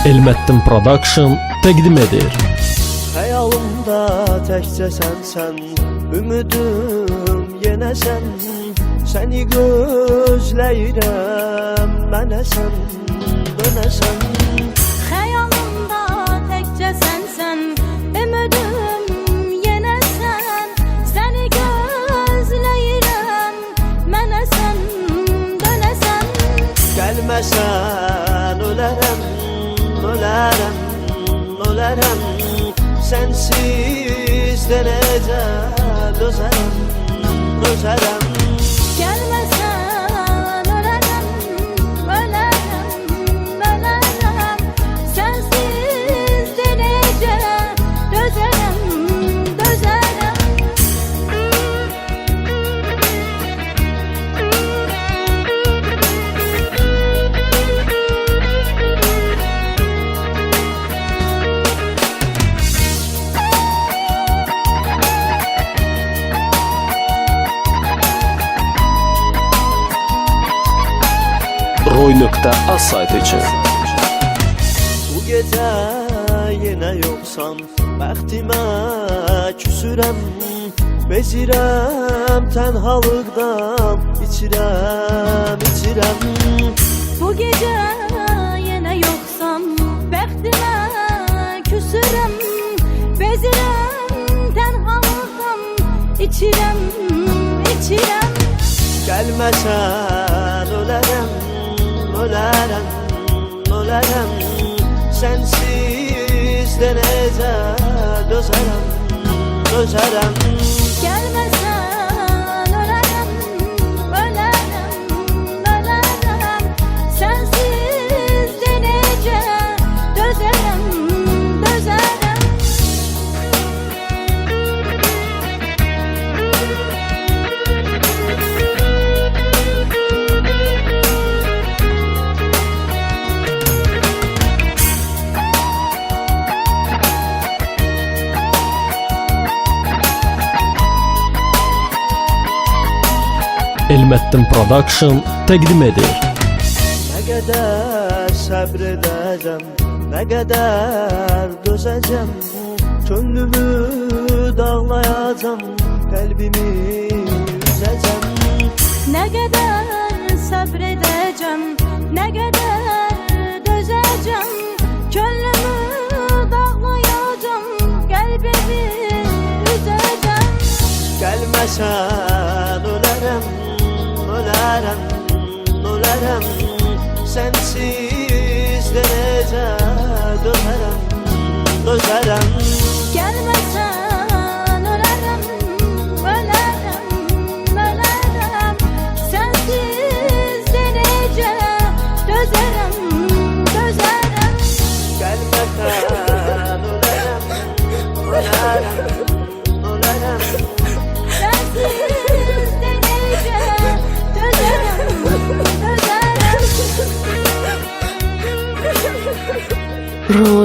Elmettin Production təqdim edir. Xəyalımda təkcə sənsən, ümidüm yenə sən. Səni gözləyirəm, mənə sən, dönəsən. Xəyalımda təkcə sənsən, ümidim yenə sən. Səni gözləyirəm, mənə sən, dönəsən. Gəlməsən ölərəm, ölərəm, ölərəm. Sensiz de necə dözərəm, dözərəm. Gəlməsən ölərəm, ölərəm, ölərəm. Sensiz de necə dözərəm, dözərəm. Roy.az saytı için. Bu gecə yenə yoxsan, bəxtimə küsürəm. Bezirəm tənhalıqdan, içirəm, içirəm. Bu gecə yenə yoxsan, bəxtimə küsürəm. Bezirəm tənhalıqdan, içirəm, içirəm. Gəlməsən ölərəm, ölərəm, ölərəm. Sensiz de necə dözərəm, dözərəm. Gəlməsən ölərəm, ölərəm, ölərəm. Sensiz de necə dözərəm, dözərəm. Elmettin Production təqdim edir. Nə qədər səbr edəcəm, nə qədər dözəcəm. Könlümü dağlayacam, qəlbimi üzəcəm. Nə qədər səbr edəcəm, nə qədər dözəcəm. Könlümü dağlayacam, qəlbimi üzəcəm. Gəlməsən ölərəm, ölərəm, ölərəm. Sensiz de necə dözərəm, dözərəm. Gəlməsən ölərəm, ölərəm, ölərəm. Sensiz de necə dözərəm, dözərəm. Gəlməsən ölərəm, ölərəm, ölərəm. Sensiz de necə dözərəm, dözərəm. Roy.